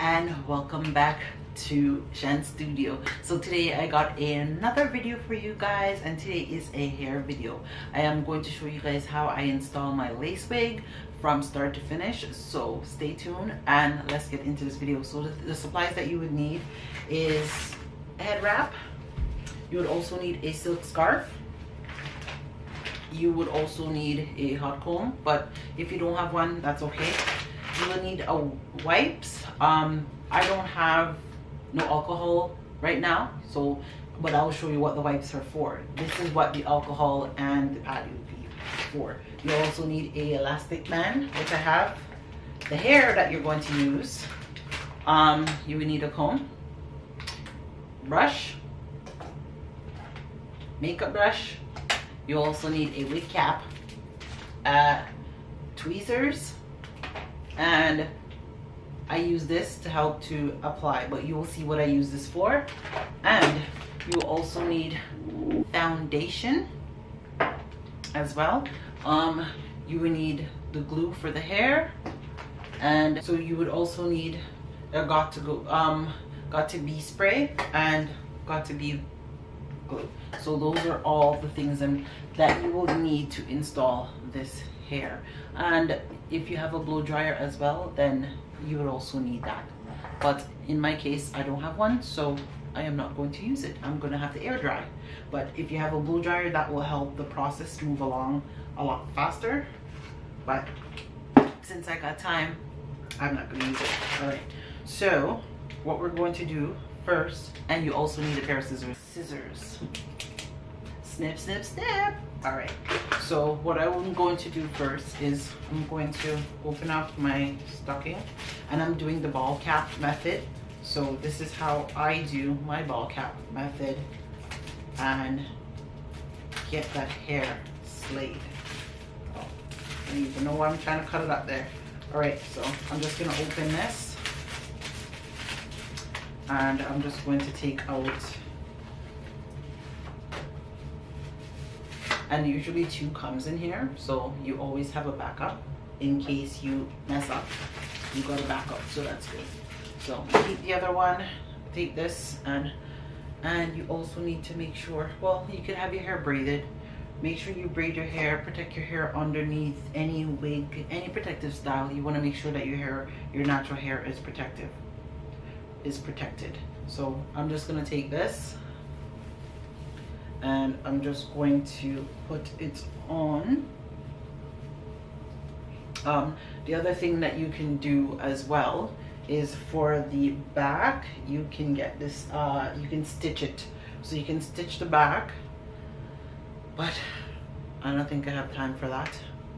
and welcome back to Shan Studio. So today I got another video for you guys, and today is a hair video. I am going to show you guys how I install my lace wig from start to finish, so stay tuned and let's get into this video. So the supplies that you would need is a head wrap. You would also need a silk scarf. You would also need a hot comb, but if you don't have one, that's okay. You will need a wipes. I don't have no alcohol right now, so but I'll show you what the wipes are for. This is what the alcohol and the pad will be for. You also need a elastic band, which I have. The hair that you're going to use, you will need a comb, brush, makeup brush. You also need a wig cap, tweezers, and I use this to help to apply, but you will see what I use this for. And you also need foundation as well. You will need the glue for the hair, and so you would also need a got to be spray and got to be glue. So those are all the things that you will need to install this hair. And if you have a blow dryer as well, then you would also need that. But in my case, I don't have one, so I am not going to use it. I'm going to have to air dry. But if you have a blow dryer, that will help the process move along a lot faster. But since I got time, I'm not going to use it. All right, so what we're going to do first, and you also need a pair of scissors. Snip, snip, snip. All right, so what I'm going to do first is I'm going to open up my stocking, and I'm doing the ball cap method. So this is how I do my ball cap method and get that hair slayed. Oh, I don't even know why I'm trying to cut it up there. All right, so I'm just gonna open this, and I'm just going to take out, and usually 2 comes in here, so you always have a backup in case you mess up. You got a backup, so that's good. So keep the other one, take this, and you also need to make sure, well, you could have your hair braided. Make sure you braid your hair, protect your hair underneath any wig, any protective style. You want to make sure that your hair, your natural hair is protected. So I'm just gonna take this, and I'm just going to put it on. The other thing that you can do as well is for the back, you can get this, you can stitch it. So you can stitch the back, but I don't think I have time for that.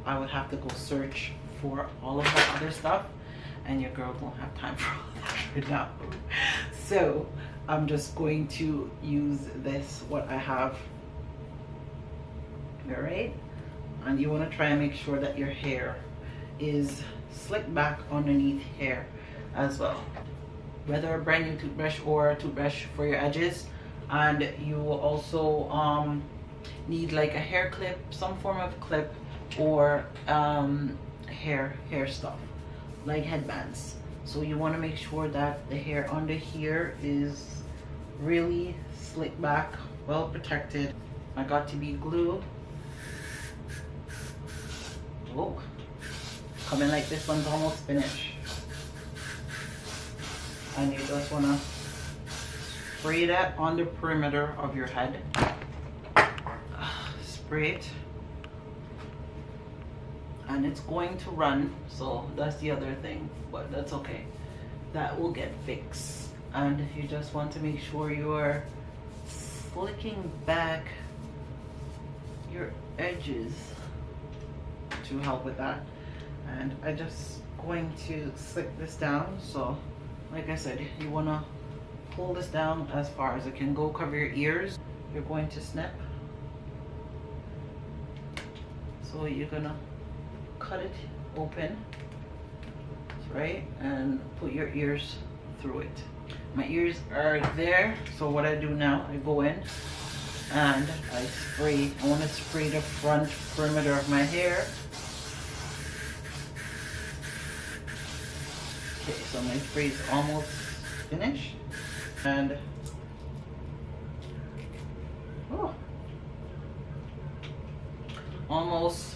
I would have to go search for all of that other stuff, and your girl won't have time for all that right now. So I'm just going to use this, what I have. All right, and you want to try and make sure that your hair is slicked back underneath hair as well, whether a brand new toothbrush or a toothbrush for your edges. And you will also need like a hair clip, some form of clip, or hair stuff like headbands. So you want to make sure that the hair under here is really slicked back, well protected. I got to be glue. Oh, coming like this one's almost finished. And you just want to spray that on the perimeter of your head. Spray it, and it's going to run, so that's the other thing, but that's okay, that will get fixed. And you just want to make sure you are slicking back your edges to help with that. And I just going to slick this down. So like I said, you want to pull this down as far as it can go, cover your ears. You're going to snip, so you're gonna cut it open, right, and put your ears through it. My ears are there, so what I do now, I go in and I spray. I want to spray the front perimeter of my hair. Okay, So my spray is almost finished, and oh, almost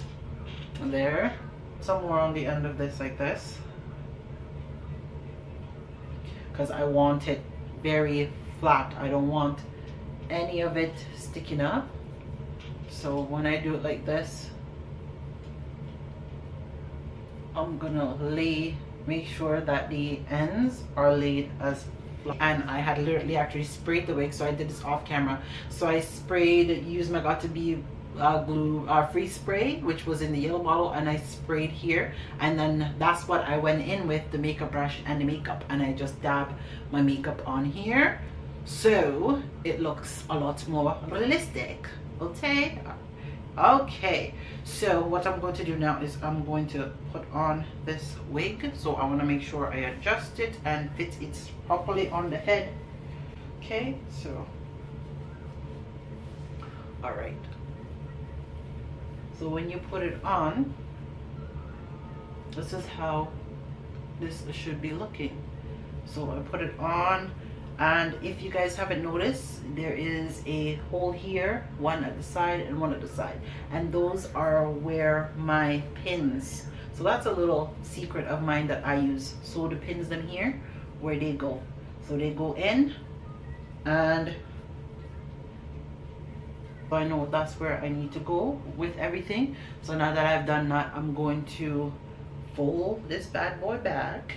there. Somewhere on the end of this, like this, because I want it very flat. I don't want any of it sticking up. So when I do it like this, I'm gonna make sure that the ends are laid as flat. And I had literally actually sprayed the wig, so I did this off camera. So I used my Got2b glue free spray, which was in the yellow bottle, and I sprayed here, and then that's what I went in with, the makeup brush and the makeup, and I just dab my makeup on here, so it looks a lot more realistic. Okay, so what I'm going to do now is I'm going to put on this wig. So I want to make sure I adjust it and fit it properly on the head. Okay, so all right. So when you put it on, this is how this should be looking. So I put it on, and if you guys haven't noticed, there is a hole here, one at the side and one at the side, and those are where my pins, so that's a little secret of mine that I use. So the pins, them here, where they go, so they go in, and I know that's where I need to go with everything. So now that I've done that, I'm going to fold this bad boy back,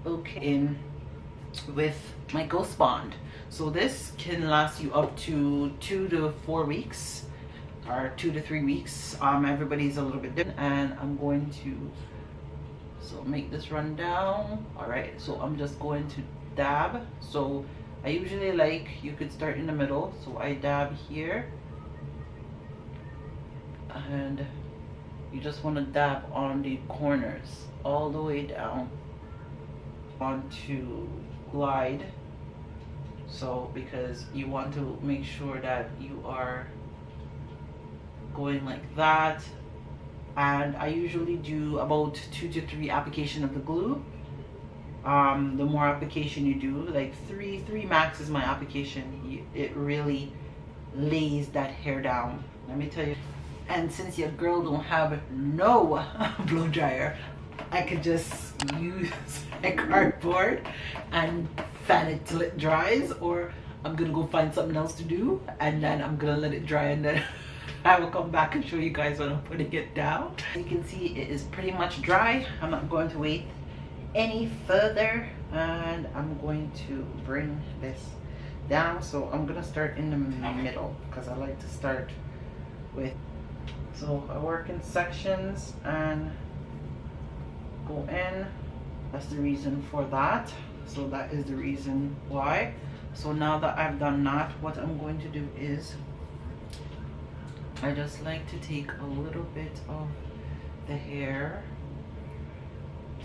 okay, in with my Ghost Bond. So this can last you up to 2 to 4 weeks, or 2 to 3 weeks. Everybody's a little bit different, and I'm going to make this run down. All right, so I'm just going to dab. So I usually you could start in the middle, so I dab here, and you just want to dab on the corners all the way down. Want to glide, so because you want to make sure that you are going like that, and I usually do about 2 to 3 application of the glue. The more application you do, like three max is my application, it really lays that hair down, let me tell you. And since your girl don't have no blow dryer, I could just use a cardboard and fan it till it dries, or I'm gonna go find something else to do, and then I'm gonna let it dry, and then I will come back and show you guys when I'm putting it down. You can see it is pretty much dry. I'm not going to wait any further, and I'm going to bring this down. So I'm gonna start in the middle, because I like to start with, so I work in sections and go in. That's the reason for that. So that is the reason why. So now that I've done that, what I'm going to do is I just like to take a little bit of the hair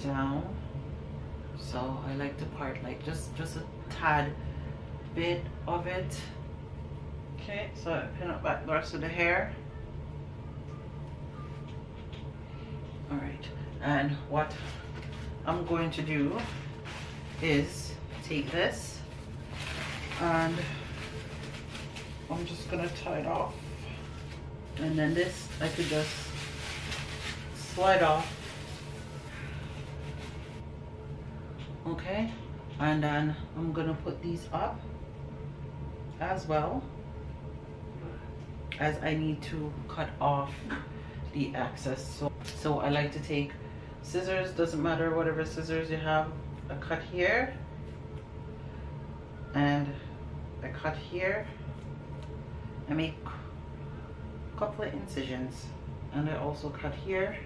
down. So I like to part like just a tad bit of it. Okay, so I pin up back the rest of the hair. All right, and what I'm going to do is take this, and I'm just gonna tie it off, and then this I could just slide off. Okay, and then I'm gonna put these up as well, as I need to cut off the excess. So I like to take scissors, doesn't matter whatever scissors you have, I cut here, and I cut here. I make a couple of incisions, and I also cut here,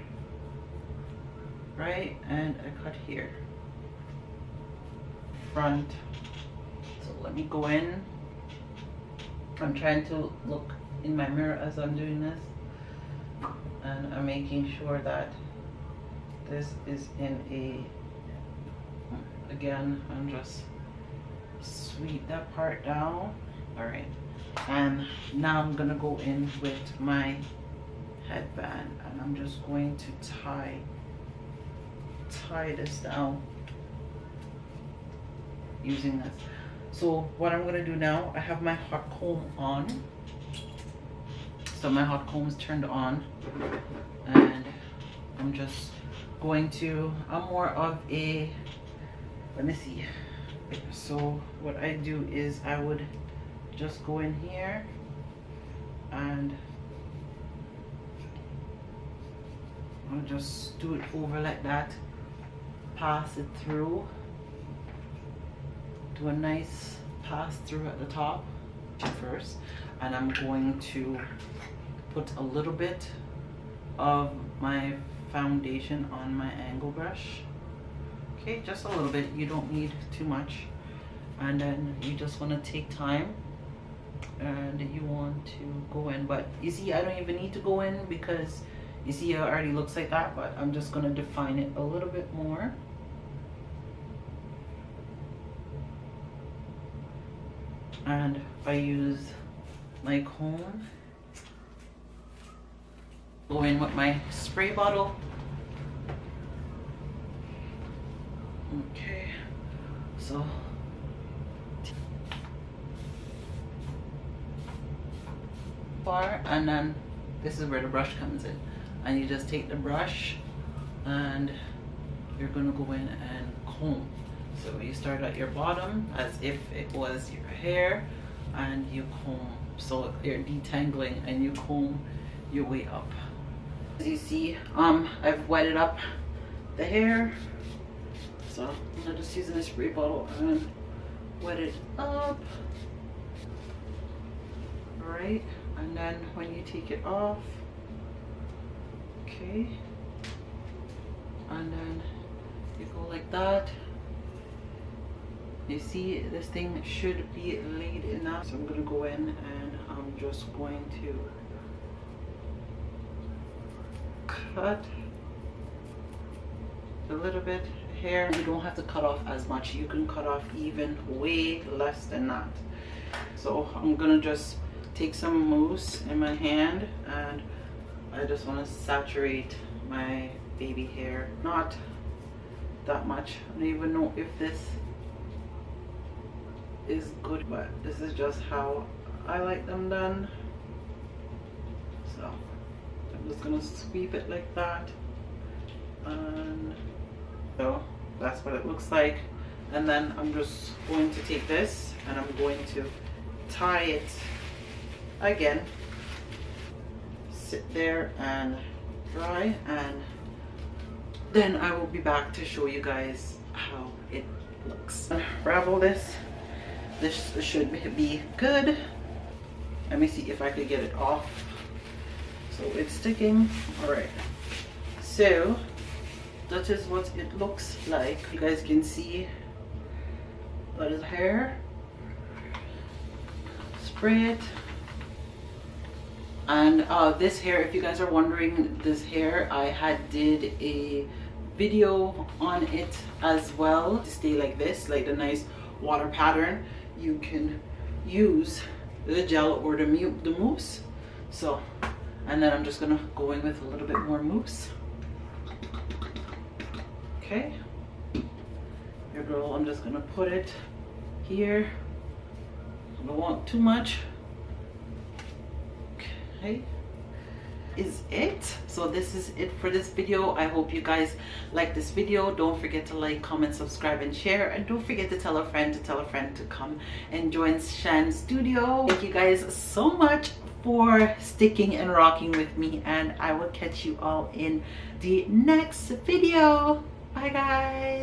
right, and I cut here front. So let me go in. I'm trying to look in my mirror as I'm doing this, and I'm making sure that this is in a, again, I'm just sweep that part down. All right, and now I'm gonna go in with my headband, and I'm just going to tie this down using this. So what I'm gonna do now, I have my hot comb on. So my hot comb is turned on, and I'm just going to, I'm more of a, let me see. So what I do is I would just go in here and I'll just do it over like that, pass it through, do a nice pass through at the top first, and I'm going to put a little bit of my foundation on my angle brush. Okay, just a little bit, you don't need too much. And then you just want to take time and you want to go in, but you see I don't even need to go in because you see it already looks like that, but I'm just going to define it a little bit more. And I use my comb, go in with my spray bottle. Okay, so far, and then this is where the brush comes in, and you just take the brush and you're gonna go in and comb. So you start at your bottom as if it was your hair and you comb, so you're detangling and you comb your way up. As you see, I've wetted up the hair, so I'm just using a spray bottle and wet it up. Alright, and then when you take it off, okay, and then you go like that. You see this thing should be laid enough, so I'm going to go in and I'm just going to cut a little bit hair. You don't have to cut off as much, you can cut off even way less than that. So I'm gonna just take some mousse in my hand and I just want to saturate my baby hair, not that much. I don't even know if this is good, but this is just how I like them done. So I'm just gonna sweep it like that, and so that's what it looks like. And then I'm just going to take this and I'm going to tie it again, sit there and dry, and then I will be back to show you guys how it looks. Unravel this. This should be good. Let me see if I could get it off. So it's sticking. All right, so that is what it looks like. You guys can see that is hair. Spray it. And this hair, if you guys are wondering, this hair I did a video on it as well. To stay like this, like the nice water pattern, you can use the gel or the mousse. So, and then I'm just gonna go in with a little bit more mousse. Okay, here girl, I'm just gonna put it here. I don't want too much. Okay, is it. So this is it for this video. I hope you guys like this video. Don't forget to like, comment, subscribe, and share, and don't forget to tell a friend to come and join Shan Studio. Thank you guys so much for sticking and rocking with me, and I will catch you all in the next video. Bye guys.